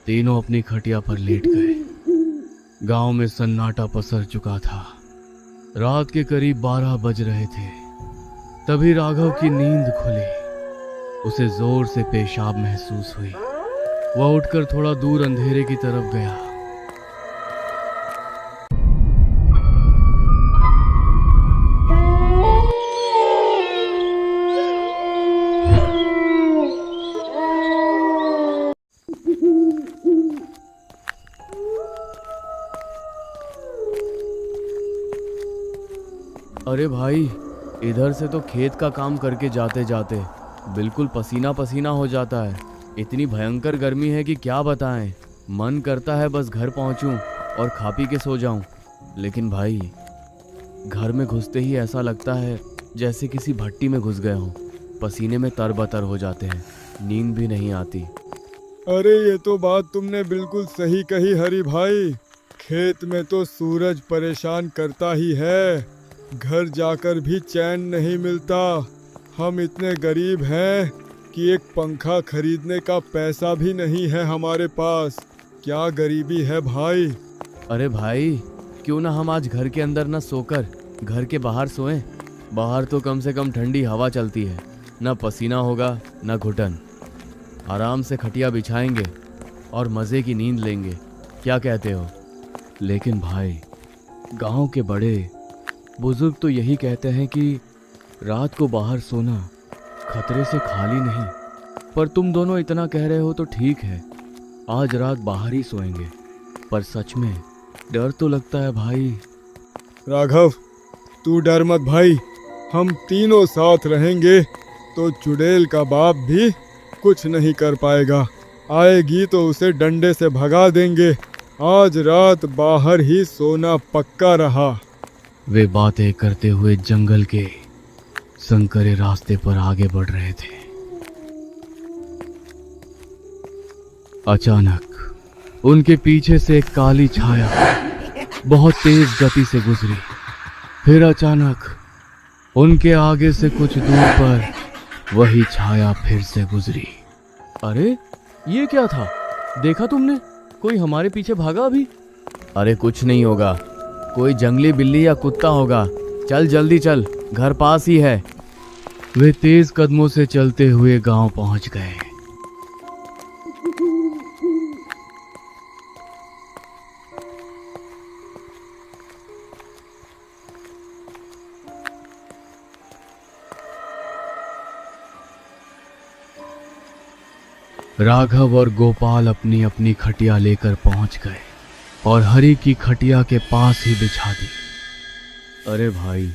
तीनों अपनी खटिया पर लेट गए। गांव में सन्नाटा पसर चुका था। रात के करीब 12 बज रहे थे। तभी राघव की नींद खुली। उसे जोर से पेशाब महसूस हुई। वह उठकर थोड़ा दूर अंधेरे की तरफ गया। अरे भाई, इधर से तो खेत का काम करके जाते जाते बिल्कुल पसीना पसीना हो जाता है। इतनी भयंकर गर्मी है कि क्या बताएं। मन करता है बस घर पहुंचूं और खा पी के सो जाऊं। लेकिन भाई, घर में घुसते ही ऐसा लगता है जैसे किसी भट्टी में घुस गए हों। पसीने में तरबतर हो जाते हैं, नींद भी नहीं आती। अरे ये तो बात तुमने बिल्कुल सही कही हरी भाई। खेत में तो सूरज परेशान करता ही है। घर जाकर भी चैन नहीं मिलता। हम इतने गरीब हैं कि एक पंखा खरीदने का पैसा भी नहीं है हमारे पास। क्या गरीबी है भाई। अरे भाई, क्यों ना हम आज घर के अंदर न सोकर घर के बाहर सोएं। बाहर तो कम से कम ठंडी हवा चलती है, न पसीना होगा न घुटन। आराम से खटिया बिछाएंगे और मज़े की नींद लेंगे। क्या कहते हो? लेकिन भाई, गांव के बड़े बुजुर्ग तो यही कहते हैं कि रात को बाहर सोना खतरे से खाली नहीं। पर तुम दोनों इतना कह रहे हो तो ठीक है, आज रात बाहर ही सोएंगे। पर सच में डर तो लगता है भाई। राघव, तू डर मत भाई। हम तीनों साथ रहेंगे तो चुड़ैल का बाप भी कुछ नहीं कर पाएगा। आएगी तो उसे डंडे से भगा देंगे। आज रात बाहर ही सोना पक्का रहा। वे बातें करते हुए जंगल के संकरे रास्ते पर आगे बढ़ रहे थे। अचानक उनके पीछे से एक काली छाया बहुत तेज गति से गुजरी। फिर अचानक उनके आगे से कुछ दूर पर वही छाया फिर से गुजरी। अरे, ये क्या था? देखा तुमने? कोई हमारे पीछे भागा अभी? अरे कुछ नहीं होगा, कोई जंगली बिल्ली या कुत्ता होगा। चल जल्दी चल, घर पास ही है। वे तेज कदमों से चलते हुए गांव पहुंच गए। राघव और गोपाल अपनी अपनी खटिया लेकर पहुंच गए और हरी की खटिया के पास ही बिछा दी। अरे भाई,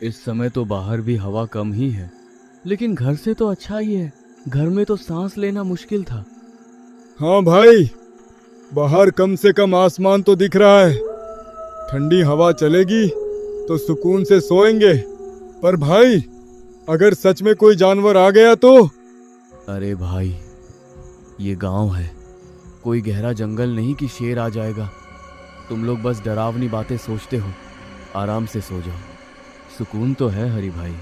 इस समय तो बाहर भी हवा कम ही है, लेकिन घर से तो अच्छा ही है। घर में तो सांस लेना मुश्किल था। हाँ भाई, बाहर कम से कम आसमान तो दिख रहा है। ठंडी हवा चलेगी तो सुकून से सोएंगे। पर भाई, अगर सच में कोई जानवर आ गया तो? अरे भाई, ये गांव है, कोई गहरा जंगल नहीं कि शेर आ जाएगा। तुम लोग बस डरावनी बातें सोचते हो। आराम से सो जाओ। सुकून तो है हरी भाई,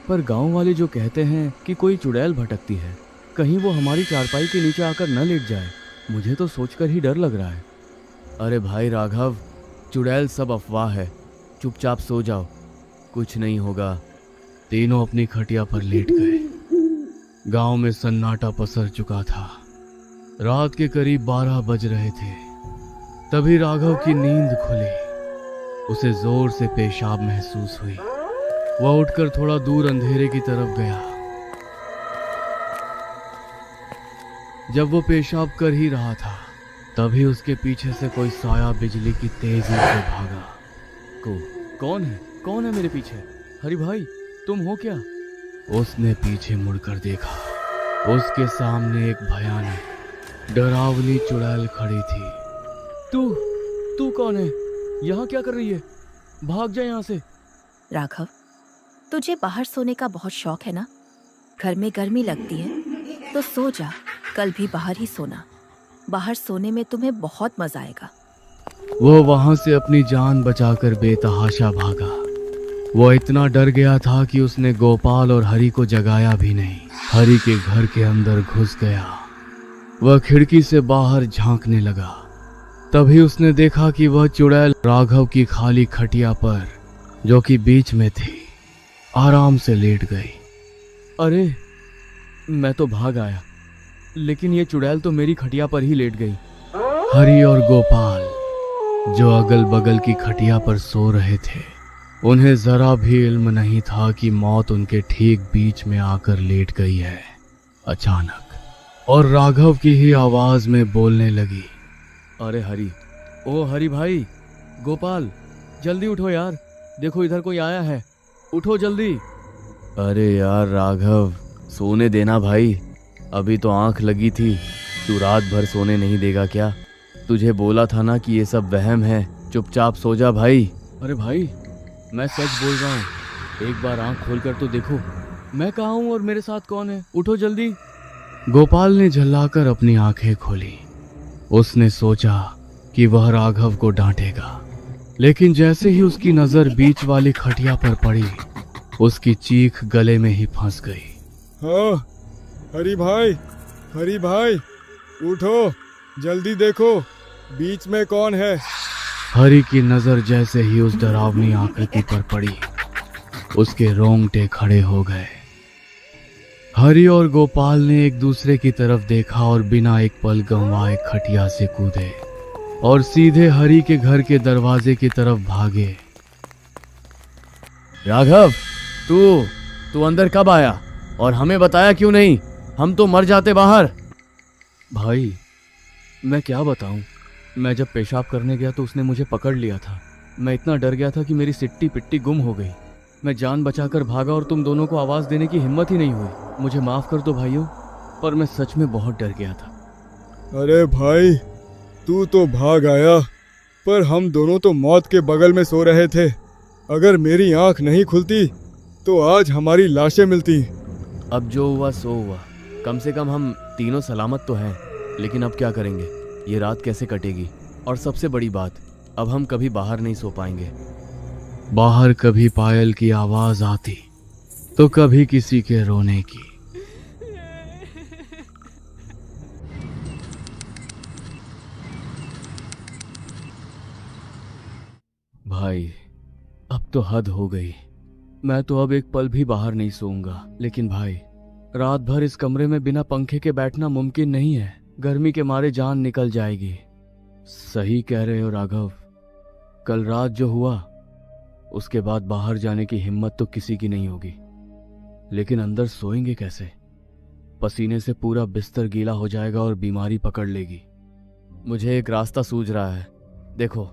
पर गांव वाले जो कहते हैं कि कोई चुड़ैल भटकती है, कहीं वो हमारी चारपाई के नीचे आकर न लेट जाए, मुझे तो सोचकर ही डर लग रहा है। अरे भाई राघव, चुड़ैल सब अफवाह है। चुपचाप सो जाओ, कुछ नहीं होगा। तीनों अपनी खटिया पर लेट गए। गांव में सन्नाटा पसर चुका था। रात के करीब 12 बज रहे थे। तभी राघव की नींद खुली। उसे जोर से पेशाब महसूस हुई। वह उठकर थोड़ा दूर अंधेरे की तरफ गया। जब वो पेशाब कर ही रहा था, तभी उसके पीछे से कोई साया बिजली की तेजी से भागा। कौन है मेरे पीछे? हरी भाई, तुम हो क्या? उसने पीछे मुड़कर देखा। उसके सामने एक भयानक डरावनी चुड़ैल खड़ी थी। तू कौन है? यहाँ क्या कर रही है? भाग जा यहाँ से। राघव, तुझे बाहर सोने का बहुत शौक है ना? घर में गर्मी लगती है तो सो जा। कल भी बाहर ही सोना। बाहर सोने में तुम्हें बहुत मजा आएगा। वो वहां से अपनी जान बचाकर बेतहाशा भागा। वो इतना डर गया था कि उसने गोपाल और हरी को जगाया भी नहीं। हरी के घर के अंदर घुस गया वह खिड़की से बाहर झांकने लगा। तभी उसने देखा कि वह चुड़ैल राघव की खाली खटिया पर, जो कि बीच में थी, आराम से लेट गई। अरे, मैं तो भाग आया, लेकिन ये चुड़ैल तो मेरी खटिया पर ही लेट गई। हरि और गोपाल, जो अगल बगल की खटिया पर सो रहे थे, उन्हें जरा भी इल्म नहीं था कि मौत उनके ठीक बीच में आकर लेट गई है अचानक, और राघव की ही आवाज में बोलने लगी। अरे हरि, ओ हरि भाई, गोपाल, जल्दी उठो यार, देखो इधर कोई आया है, उठो जल्दी। अरे यार राघव, सोने देना भाई, अभी तो आंख लगी थी, तू रात भर सोने नहीं देगा क्या? तुझे बोला था ना कि ये सब वहम है, चुपचाप सो जा भाई। अरे भाई, मैं सच बोल रहा हूँ, एक बार आंख खोलकर तो देखो, मैं कहाँ हूँ और मेरे साथ कौन है, उठो जल्दी। गोपाल ने झल्लाकर अपनी आंखें खोली। उसने सोचा कि वह राघव को डांटेगा, लेकिन जैसे ही उसकी नजर बीच वाली खटिया पर पड़ी, उसकी चीख गले में ही फंस गई। हाँ, हरी भाई, उठो, जल्दी देखो, बीच में कौन है? हरि की नजर जैसे ही उस डरावनी आकृति पर पड़ी, उसके रोंगटे खड़े हो गए। हरि और गोपाल ने एक दूसरे की तरफ देखा और बिना एक पल गंवाए खटिया से कूदे और सीधे हरि के घर के दरवाजे की तरफ भागे। राघव, तू अंदर कब आया और हमें बताया क्यों नहीं? हम तो मर जाते बाहर। भाई, मैं क्या बताऊं, मैं जब पेशाब करने गया तो उसने मुझे पकड़ लिया था। मैं इतना डर गया था कि मेरी सिट्टी पिट्टी गुम हो गई। मैं जान बचाकर भागा और तुम दोनों को आवाज देने की हिम्मत ही नहीं हुई। मुझे माफ कर दो भाइयों, पर मैं सच में बहुत डर गया था। अरे भाई, तू तो भाग आया, पर हम दोनों तो मौत के बगल में सो रहे थे। अगर मेरी आंख नहीं खुलती तो आज हमारी लाशें मिलती। अब जो हुआ सो हुआ, कम से कम हम तीनों सलामत तो हैं। लेकिन अब क्या करेंगे, ये रात कैसे कटेगी? और सबसे बड़ी बात, अब हम कभी बाहर नहीं सो पाएंगे। बाहर कभी पायल की आवाज आती तो कभी किसी के रोने की। भाई, अब तो हद हो गई। मैं तो अब एक पल भी बाहर नहीं सोऊंगा। लेकिन भाई, रात भर इस कमरे में बिना पंखे के बैठना मुमकिन नहीं है। गर्मी के मारे जान निकल जाएगी। सही कह रहे हो राघव, कल रात जो हुआ उसके बाद बाहर जाने की हिम्मत तो किसी की नहीं होगी। लेकिन अंदर सोएंगे कैसे? पसीने से पूरा बिस्तर गीला हो जाएगा और बीमारी पकड़ लेगी। मुझे एक रास्ता सूझ रहा है। देखो,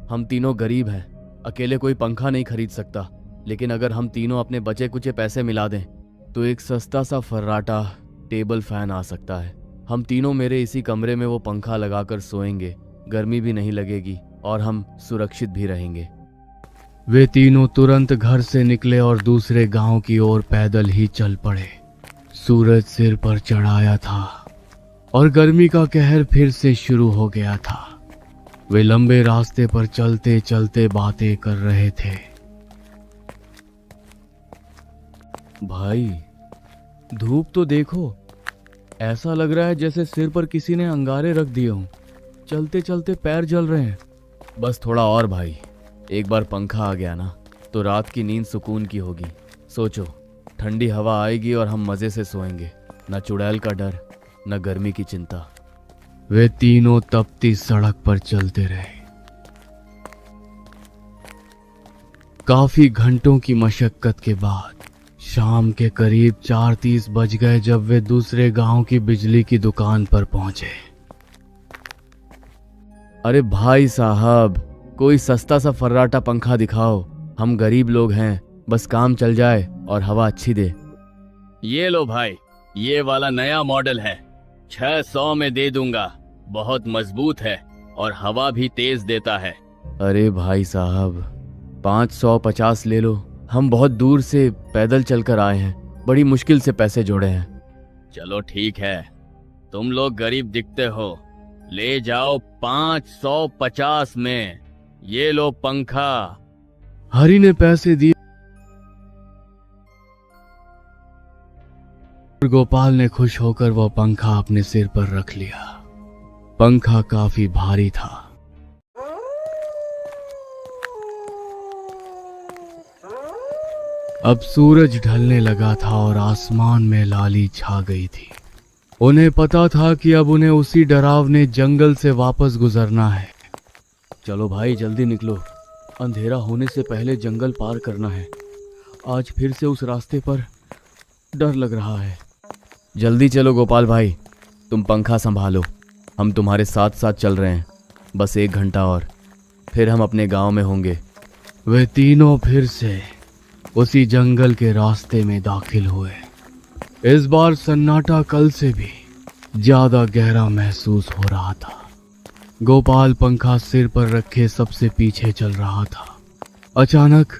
हम तीनों गरीब हैं, अकेले कोई पंखा नहीं खरीद सकता। लेकिन अगर हम तीनों अपने बचे कुचे पैसे मिला दें तो एक सस्ता सा फर्राटा टेबल फैन आ सकता है। हम तीनों मेरे इसी कमरे में वो पंखा लगाकर सोएंगे, गर्मी भी नहीं लगेगी और हम सुरक्षित भी रहेंगे। वे तीनों तुरंत घर से निकले और दूसरे गांव की ओर पैदल ही चल पड़े। सूरज सिर पर चढ़ाया था और गर्मी का कहर फिर से शुरू हो गया था। वे लंबे रास्ते पर चलते चलते बातें कर रहे थे। भाई, धूप तो देखो, ऐसा लग रहा है जैसे सिर पर किसी ने अंगारे रख दिए हों। चलते चलते पैर जल रहे हैं। बस थोड़ा और भाई, एक बार पंखा आ गया ना तो रात की नींद सुकून की होगी। सोचो, ठंडी हवा आएगी और हम मजे से सोएंगे, न चुड़ैल का डर, न गर्मी की चिंता। वे तीनों तपती सड़क पर चलते रहे। काफी घंटों की मशक्कत के बाद शाम के करीब 4:30 बज गए जब वे दूसरे गांव की बिजली की दुकान पर पहुंचे। अरे भाई साहब, कोई सस्ता सा फर्राटा पंखा दिखाओ। हम गरीब लोग हैं, बस काम चल जाए और हवा अच्छी दे। ये लो भाई, ये वाला नया मॉडल है, 600 में दे दूंगा। बहुत मजबूत है और हवा भी तेज देता है। अरे भाई साहब, 550 ले लो। हम बहुत दूर से पैदल चलकर आए हैं, बड़ी मुश्किल से पैसे जोड़े हैं। चलो ठीक है, तुम लोग गरीब दिखते हो, ले जाओ 550 में। ये लो पंखा। हरि ने पैसे दिए गोपाल ने खुश होकर वह पंखा अपने सिर पर रख लिया। पंखा काफी भारी था। अब सूरज ढलने लगा था और आसमान में लाली छा गई थी। उन्हें पता था कि अब उन्हें उसी डरावने जंगल से वापस गुजरना है। चलो भाई जल्दी निकलो, अंधेरा होने से पहले जंगल पार करना है। आज फिर से उस रास्ते पर डर लग रहा है। जल्दी चलो गोपाल भाई, तुम पंखा संभालो, हम तुम्हारे साथ साथ चल रहे हैं। बस 1 घंटा और, फिर हम अपने गांव में होंगे। वे तीनों फिर से उसी जंगल के रास्ते में दाखिल हुए। इस बार सन्नाटा कल से भी ज्यादा गहरा महसूस हो रहा था। गोपाल पंखा सिर पर रखे सबसे पीछे चल रहा था। अचानक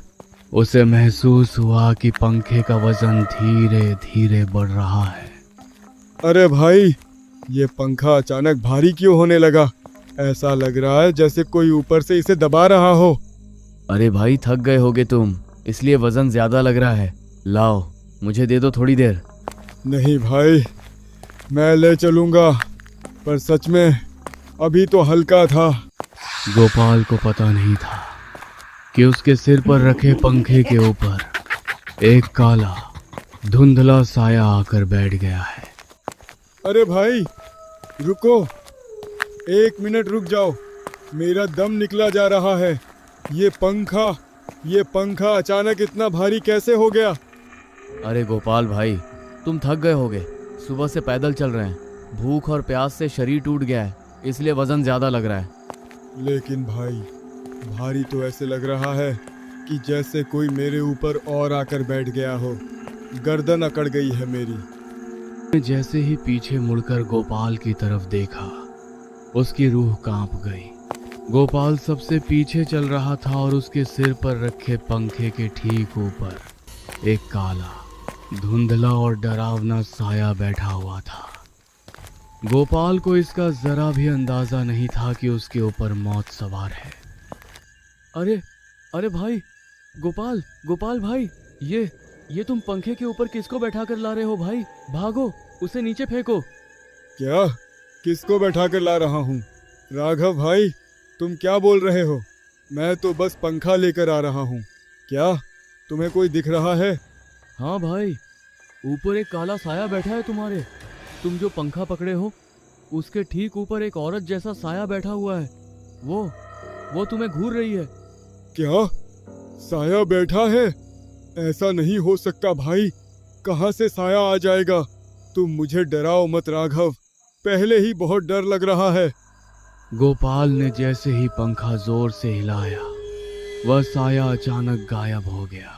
उसे महसूस हुआ कि पंखे का वजन धीरे धीरे बढ़ रहा है। अरे भाई, ये पंखा अचानक भारी क्यों होने लगा? ऐसा लग रहा है जैसे कोई ऊपर से इसे दबा रहा हो। अरे भाई थक गए होगे तुम, इसलिए वजन ज्यादा लग रहा है। लाओ मुझे दे दो थोड़ी देर। नहीं भाई, मैं ले चलूंगा, पर सच में अभी तो हल्का था। गोपाल को पता नहीं था कि उसके सिर पर रखे पंखे के ऊपर एक काला धुंधला साया आकर बैठ गया है। अरे भाई रुको, 1 मिनट रुक जाओ, मेरा दम निकला जा रहा है। ये पंखा अचानक इतना भारी कैसे हो गया? अरे गोपाल भाई, तुम थक गए होगे, सुबह से पैदल चल रहे हैं। भूख और प्यास से शरीर टूट गया है, इसलिए वजन ज्यादा लग रहा है। लेकिन भाई, भारी तो ऐसे लग रहा है कि जैसे कोई मेरे ऊपर और आकर बैठ गया हो। गर्दन अकड़ गई है मेरी। जैसे ही पीछे मुड़कर गोपाल की तरफ देखा, उसकी रूह कांप गई। गोपाल सबसे पीछे चल रहा था और उसके सिर पर रखे पंखे के ठीक ऊपर एक काला, धुंधला और डरावना साया बैठा हुआ था। गोपाल को इसका जरा भी अंदाजा नहीं था कि उसके ऊपर मौत सवार है। अरे भाई, गोपाल भाई, ये तुम पंखे के ऊपर किसको बैठा कर ला रहे हो भाई? भागो, उसे नीचे फेंको। क्या? किसको बैठा कर ला रहा हूँ? राघव भाई, तुम क्या बोल रहे हो? मैं तो बस पंखा लेकर आ रहा हूँ। क्या तुम्हें कोई दिख रहा है? हाँ भाई, ऊपर एक काला साया बैठा है तुम्हारे। तुम जो पंखा पकड़े हो, उसके ठीक ऊपर एक औरत जैसा साया बैठा हुआ है। वो तुम्हें घूर रही है। क्या? साया बैठा है? ऐसा नहीं हो सकता भाई, कहाँ से साया आ जाएगा? तुम मुझे डराओ मत राघव, पहले ही बहुत डर लग रहा है। गोपाल ने जैसे ही पंखा जोर से हिलाया, वह साया अचानक गायब हो गया।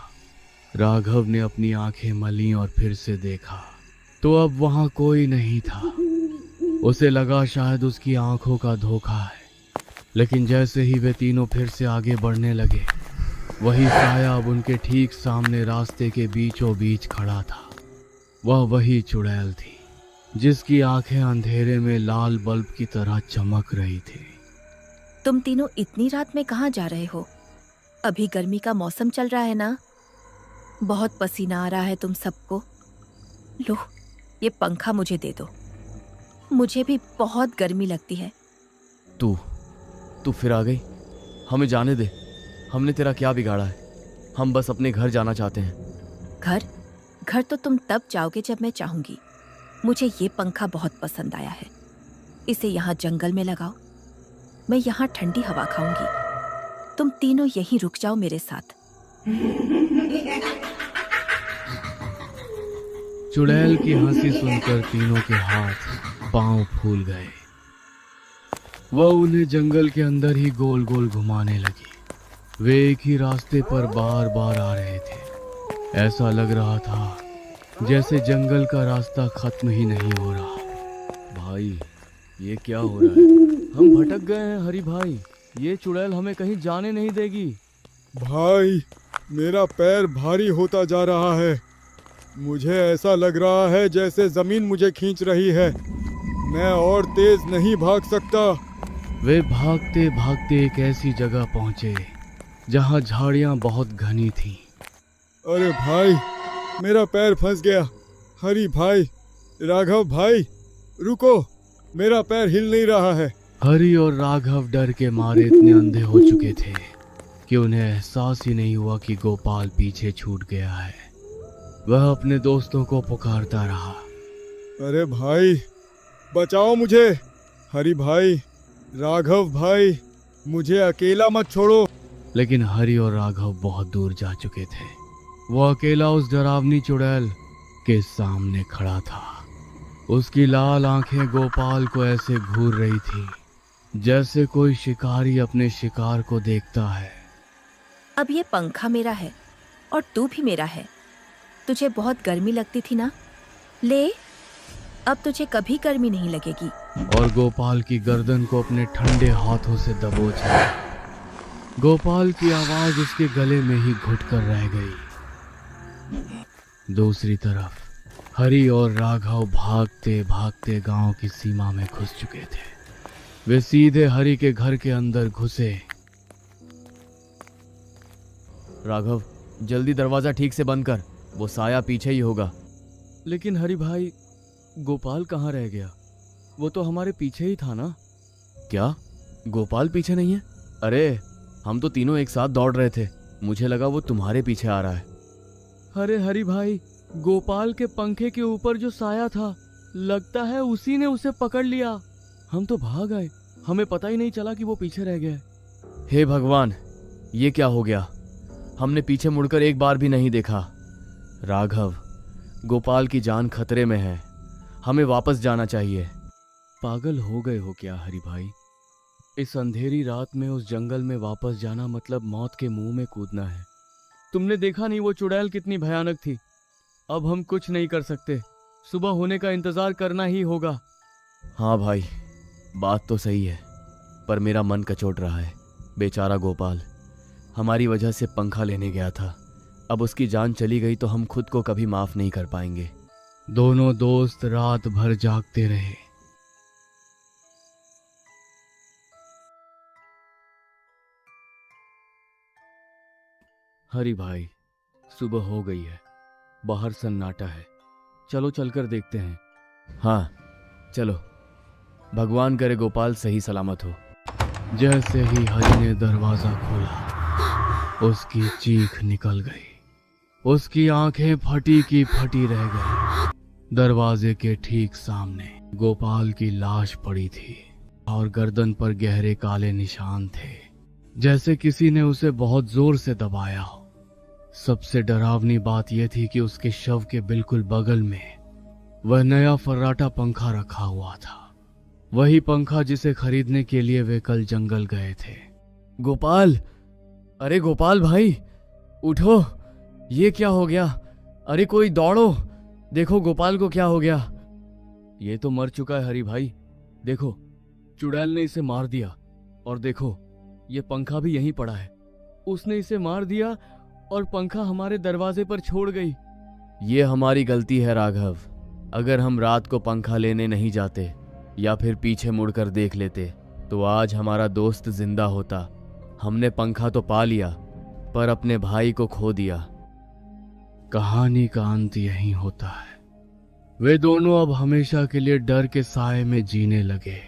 राघव ने अपनी आंखें मली और फिर से देखा तो अब वहां कोई नहीं था। उसे लगा शायद उसकी आंखों का धोखा है, लेकिन जैसे ही वे तीनों फिर से आगे बढ़ने लगे, वही साया अब उनके ठीक सामने रास्ते के बीचों बीच खड़ा था। वह वही चुड़ैल थी जिसकी आंखें अंधेरे में लाल बल्ब की तरह चमक रही थी। तुम तीनों इतनी रात में कहाँ जा रहे हो? अभी गर्मी का मौसम चल रहा है ना, बहुत पसीना आ रहा है तुम सबको। लो, ये पंखा मुझे दे दो, मुझे भी बहुत गर्मी लगती है। तू फिर आ गई, हमें जाने दे। हमने तेरा क्या बिगाड़ा है? हम बस अपने घर जाना चाहते हैं। घर तो तुम तब जाओगे जब मैं चाहूंगी। मुझे ये पंखा बहुत पसंद आया है, इसे यहाँ जंगल में लगाओ, मैं यहाँ ठंडी हवा खाऊंगी। तुम तीनों यहीं रुक जाओ मेरे साथ। चुड़ैल की हंसी सुनकर तीनों के हाथ पांव फूल गए। वह उन्हें जंगल के अंदर ही गोल गोल घुमाने लगी। वे एक ही रास्ते पर बार बार आ रहे थे। ऐसा लग रहा था जैसे जंगल का रास्ता खत्म ही नहीं हो रहा। भाई, ये क्या हो रहा है? हम भटक गए हैं हरी भाई, ये चुड़ैल हमें कहीं जाने नहीं देगी। भाई, मेरा पैर भारी होता जा रहा है। मुझे ऐसा लग रहा है जैसे जमीन मुझे खींच रही है। मैं और तेज नहीं भाग सकता। वे भागते भागते एक ऐसी जगह पहुंचे जहां झाड़ियां बहुत घनी थीं। अरे भाई, मेरा पैर फंस गया। हरी भाई, राघव भाई, रुको, मेरा पैर हिल नहीं रहा है। हरि और राघव डर के मारे इतने अंधे हो चुके थे कि उन्हें एहसास ही नहीं हुआ कि गोपाल पीछे छूट गया है। वह अपने दोस्तों को पुकारता रहा। अरे भाई, बचाओ मुझे। हरी भाई, राघव भाई, मुझे अकेला मत छोड़ो। लेकिन हरि और राघव बहुत दूर जा चुके थे। वो अकेला उस डरावनी चुड़ैल के सामने खड़ा था। उसकी लाल आंखें गोपाल को ऐसे घूर रही थी जैसे कोई शिकारी अपने शिकार को देखता है। अब ये पंखा मेरा है और तू भी मेरा है। तुझे बहुत गर्मी लगती थी ना, ले, अब तुझे कभी गर्मी नहीं लगेगी। और गोपाल की गर्दन को अपने ठंडे हाथों से दबोचा। गोपाल की आवाज उसके गले में ही घुटकर रह गई। दूसरी तरफ हरि और राघव भागते भागते गांव की सीमा में घुस चुके थे। वे सीधे हरि के घर के अंदर घुसे। राघव, जल्दी दरवाजा ठीक से बंद कर, वो साया पीछे ही होगा। लेकिन हरि भाई, गोपाल कहाँ रह गया? वो तो हमारे पीछे ही था ना। क्या गोपाल पीछे नहीं है? अरे, हम तो तीनों एक साथ दौड़ रहे थे, मुझे लगा वो तुम्हारे पीछे आ रहा है। अरे हरि भाई, गोपाल के पंखे के ऊपर जो साया था, लगता है उसी ने उसे पकड़ लिया। हम तो भाग आए, हमें पता ही नहीं चला कि वो पीछे रह गया। हे भगवान, ये क्या हो गया? हमने पीछे मुड़कर एक बार भी नहीं देखा। राघव, गोपाल की जान खतरे में है, हमें वापस जाना चाहिए। पागल हो गए हो क्या हरि भाई? इस अंधेरी रात में उस जंगल में वापस जाना मतलब मौत के मुंह में कूदना है। तुमने देखा नहीं वो चुड़ैल कितनी भयानक थी। अब हम कुछ नहीं कर सकते, सुबह होने का इंतजार करना ही होगा। हाँ भाई, बात तो सही है, पर मेरा मन कचोट रहा है। बेचारा गोपाल हमारी वजह से पंखा लेने गया था, अब उसकी जान चली गई तो हम खुद को कभी माफ नहीं कर पाएंगे। दोनों दोस्त रात भर जागते रहे। हरि भाई, सुबह हो गई है, बाहर सन्नाटा है, चलो चलकर देखते हैं। हाँ चलो, भगवान करे गोपाल सही सलामत हो। जैसे ही हरि ने दरवाजा खोला, उसकी चीख निकल गई। उसकी आंखें फटी की फटी रह गई। दरवाजे के ठीक सामने गोपाल की लाश पड़ी थी और गर्दन पर गहरे काले निशान थे, जैसे किसी ने उसे बहुत जोर से दबाया हो। सबसे डरावनी बात यह थी कि उसके शव के बिल्कुल बगल में वह नया फर्राटा पंखा रखा हुआ था। वही पंखा जिसे खरीदने के लिए वे कल जंगल गए थे। गोपाल, अरे गोपाल भाई, उठो, ये क्या हो गया? अरे कोई दौड़ो, देखो गोपाल को क्या हो गया। ये तो मर चुका है हरि भाई, देखो चुड़ैल ने इसे मार दिया। और देखो ये पंखा भी यहीं पड़ा है, उसने इसे मार दिया और पंखा हमारे दरवाजे पर छोड़ गई। ये हमारी गलती है राघव, अगर हम रात को पंखा लेने नहीं जाते या फिर पीछे मुड़कर देख लेते तो आज हमारा दोस्त जिंदा होता। हमने पंखा तो पा लिया पर अपने भाई को खो दिया। कहानी का अंत यहीं होता है। वे दोनों अब हमेशा के लिए डर के साए में जीने लगे।